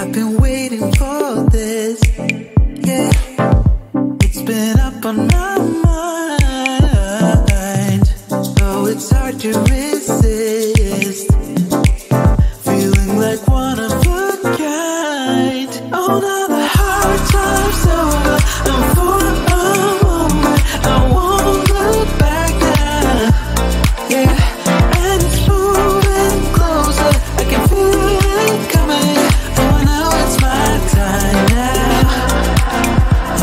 I've been waiting for this, yeah. It's been up on my mind, though it's hard to resist. Feeling like one of a kind. Oh, now the hard time's over, and for a moment I won't look back now, yeah. And it's moving closer, I can feel it coming. Oh, now it's my time now.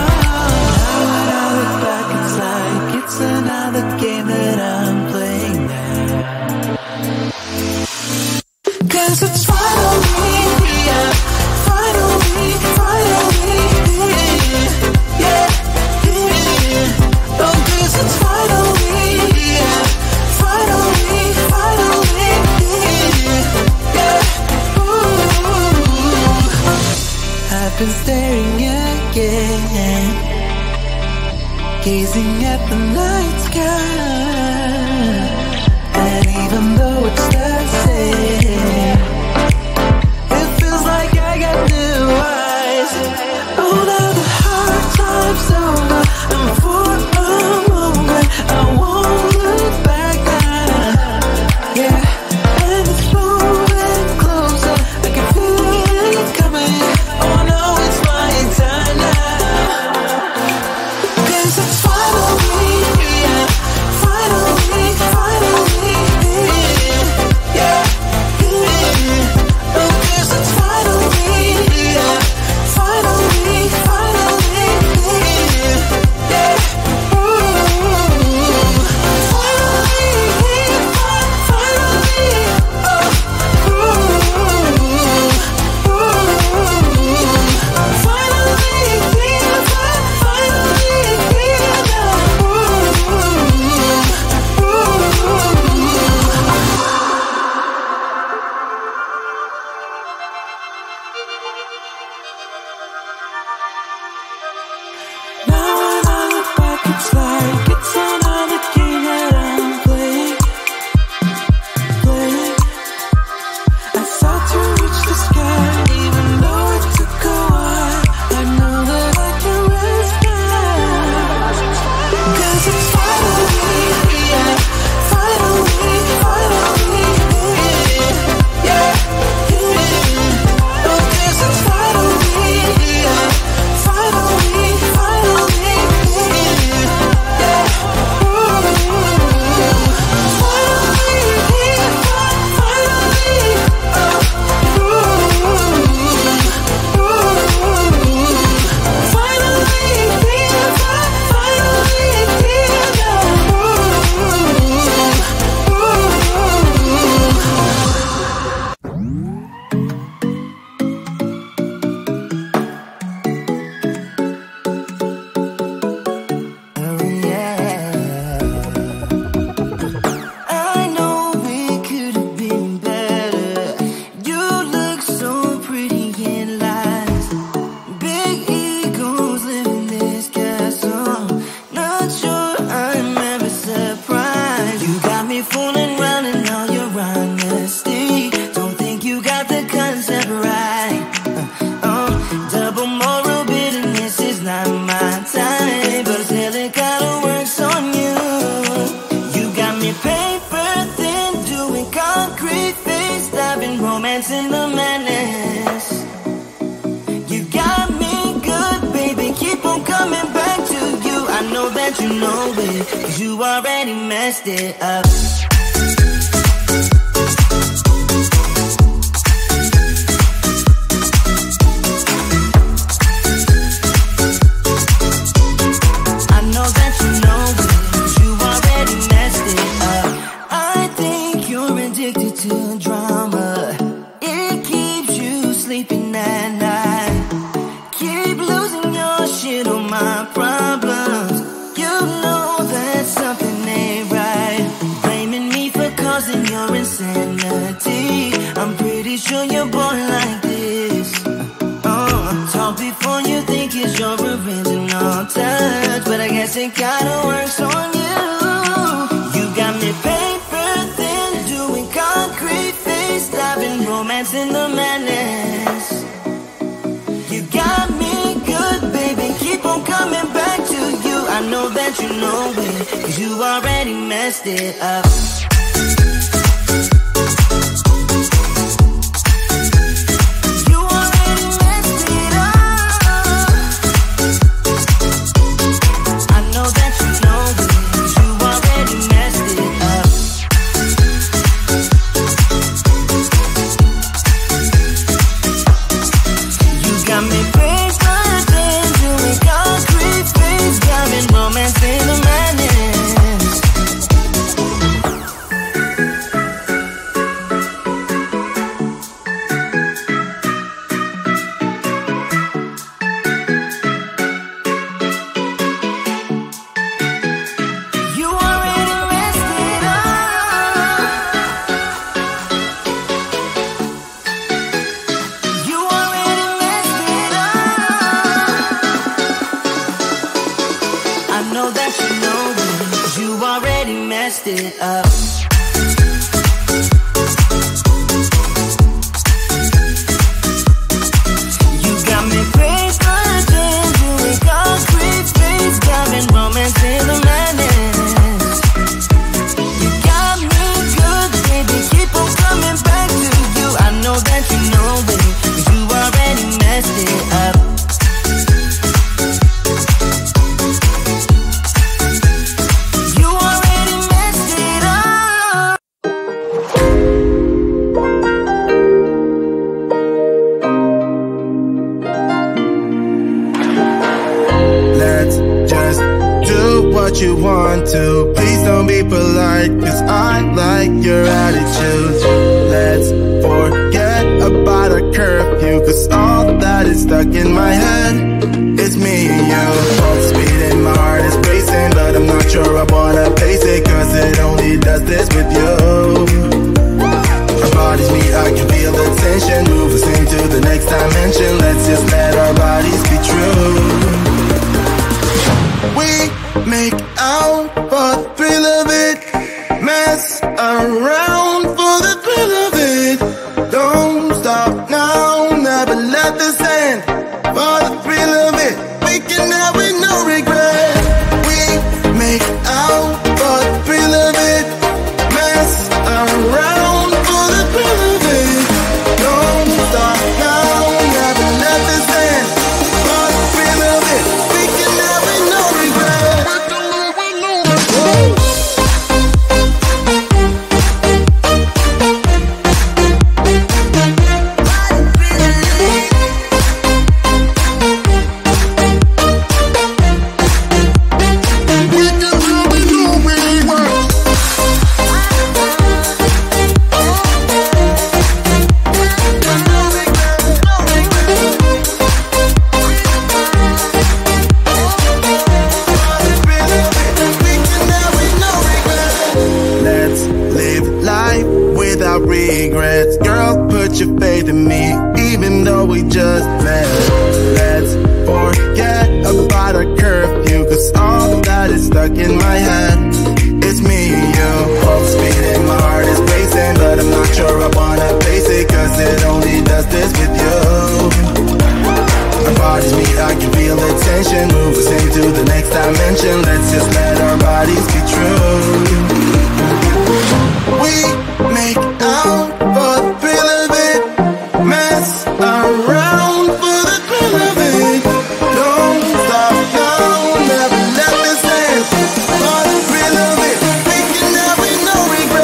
Oh, now when I look back, it's like it's another game that I'm playing now. 'Cause it's finally here, finally, finally here, yeah, yeah. Oh, 'cause it's finally here, finally, finally here, yeah. Ooh. I've been staring again, gazing at the night sky, and even though it's the same, it feels like I got new eyes. Oh, now the hard time's over, and for a moment I won't look back now, yeah. And it's moving closer, I can feel it coming. Oh, I know it's my time now. 'Cause it's finally here, finally, finally here, yeah, yeah. Oh, 'cause it's finally here, finally, finally here, yeah. Ooh. Finally here, finally, oh, ooh, ooh. Finally here, finally here now. Ooh, ooh. Now when I look back, it's like it's another game that I'm playing. I sought to reach the sky, even though it took a while. I know that I can rest now. 'Cause it's finally here, finally, finally here, yeah, yeah. Oh, 'cause it's finally here, finally, finally here, yeah. Ooh. Finally here, finally, oh, ooh, ooh. Finally here, finally here now. Oh, yeah. I know we could have been better. You look so pretty in lies. Big egos live in this castle. Not sure I'm ever surprised. You got me fooling around in all your honesty. Don't think you got the concept right. Double moral bitterness is not my time, but still it kinda works on you. You got me paper thin, doing concrete face, stabbing romance in the madness. You got me good, baby, keep on coming back to you. I know that you know it, 'cause you already messed it up. I know that you know it, 'cause you already messed it up. I think you're addicted to drama. It keeps you sleeping at night. Keep losing your shit on my problems. You know that something ain't right. Blaming me for causing your insanity. I'm pretty sure you're born like this. Talk before you think it's your original touch, but I guess it kinda works on you. You got me paper thin, doing concrete face, stabbing romance in the madness. already messed it up. It up. You got me praised for the things doing concrete things, got me romance in the madness. You got me good, baby, keep on coming back to you. I know that you know, baby, 'cause you already messed it up. You want to, please don't be polite, 'cause I like your attitude. Let's forget about a curfew, 'cause all that is stuck in my head is me and you. Full speed and my heart is racing, but I'm not sure I wanna pace it, 'cause it only does this with you. Our bodies meet, I can feel the tension, move us into the next dimension. Let's just let our bodies be true. We make out for the thrill of it, mess around for the thrill of it. Don't stop now, never let this end. For the thrill of it, we can have with no regret. We make out for the thrill of it, mess around for the thrill of it. Don't stop now, never let this end. For the thrill of it, we can have with no regret. Regrets, girl, put your faith in me, even though we just met. Let's forget about a curfew, 'cause all that is stuck in my head is me and you. Full speed and my heart is racing, but I'm not sure I wanna face it, 'cause it only does this with you. Our bodies meet, I can feel the tension, move us into the next dimension. Let's just let our bodies be true. We make out for the thrill of it, mess around for the thrill of it. Don't stop now, never let this end. For the thrill of it, we can have with no regret.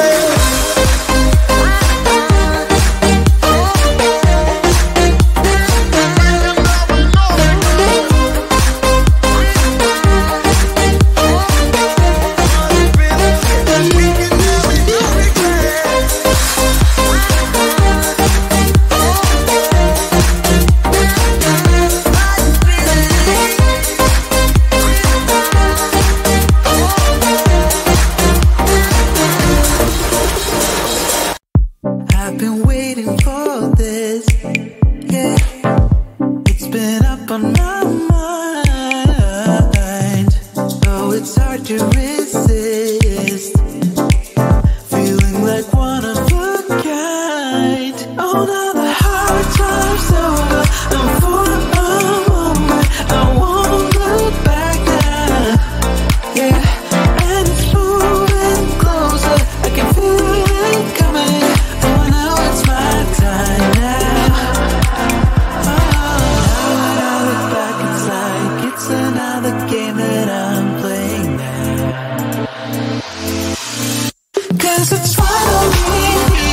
'Cause it's finally,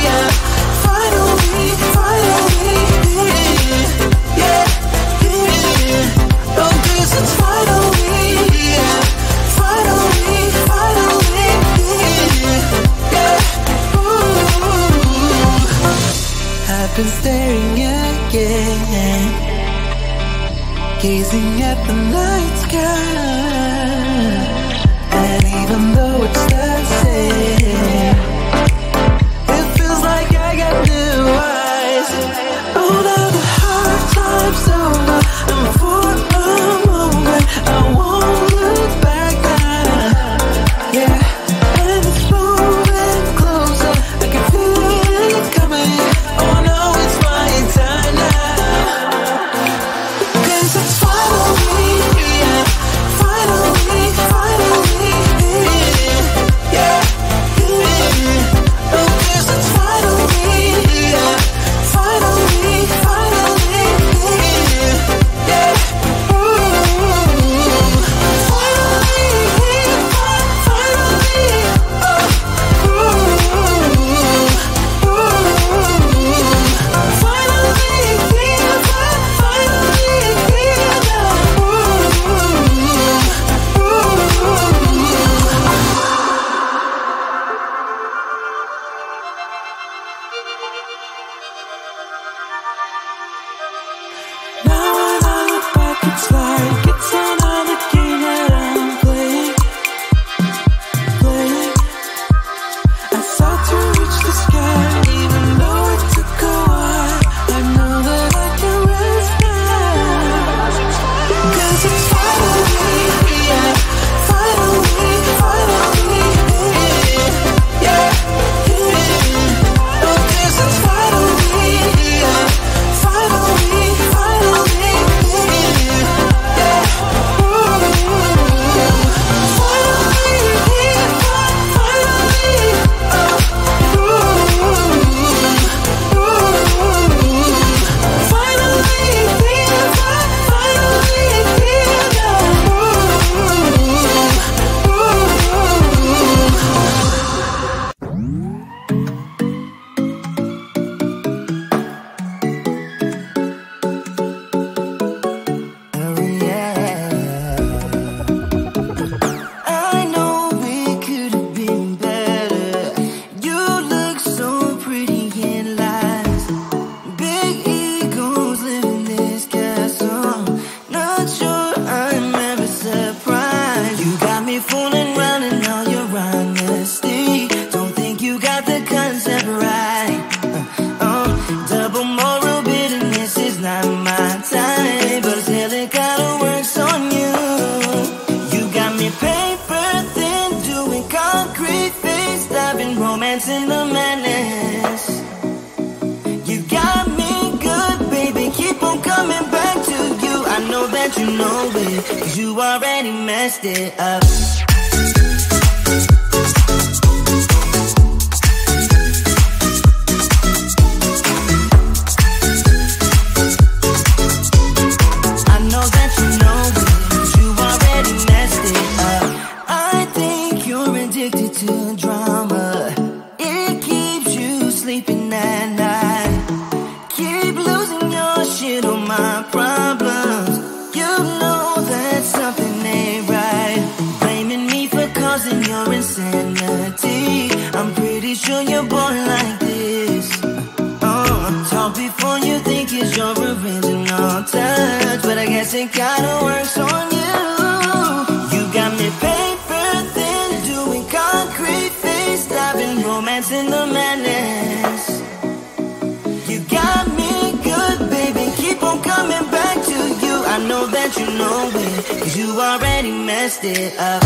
yeah, finally, finally, yeah, yeah. Oh, 'cause it's finally, yeah, finally, finally, yeah. Ooh. I've been staring again, gazing at the night sky, and even though it's the same, it feels like I got new eyes. Oh, now the hard time's over, and for a moment I won't look back now. Yeah, and it's moving closer, I can feel it coming. Oh no, it's my time now. 'Cause it's finally, yeah, finally, finally, yeah, yeah. Oh, 'cause it's finally, yeah, finally, finally, yeah. Ooh. Finally, finally, oh. Ooh. Ooh. Finally, now when I look back, it's like it's another game that I'm playing. I sought to reach the sky, even though it took a while. I know that I can rest now. 'Cause it's finally, yeah, finally, finally, yeah, yeah. Oh, 'cause it's finally, yeah, finally, finally, yeah. Ooh. Finally, finally, oh. Ooh. Ooh. Finally, finally, I know it could have been better. You look so pretty in lies. Big egos live in this castle. Not sure I'm ever surprised. You got me fooling round in all your honesty. Don't think you got the concept right. Double moral bitterness is not my type, but still it kinda works on you. You got me paper thin, doing concrete things, diving romance in the madness. You got me good, baby, keep on coming back to you. I know that you know it, 'cause you already messed it up. I know that you know it, 'cause you already messed it up. I think you're addicted to drama. It keeps you sleeping at night. Keep losing your shit on my problems. You know that something ain't right. Blaming me for causing your insanity. I'm pretty sure you're born like this. Talk before you think it's your original touch, but I guess it kinda works on you. You got me paper thin, doing concrete things, diving romance in the madness. You got me good, baby, keep on coming back to you. I know that you know it, 'cause you already messed it up.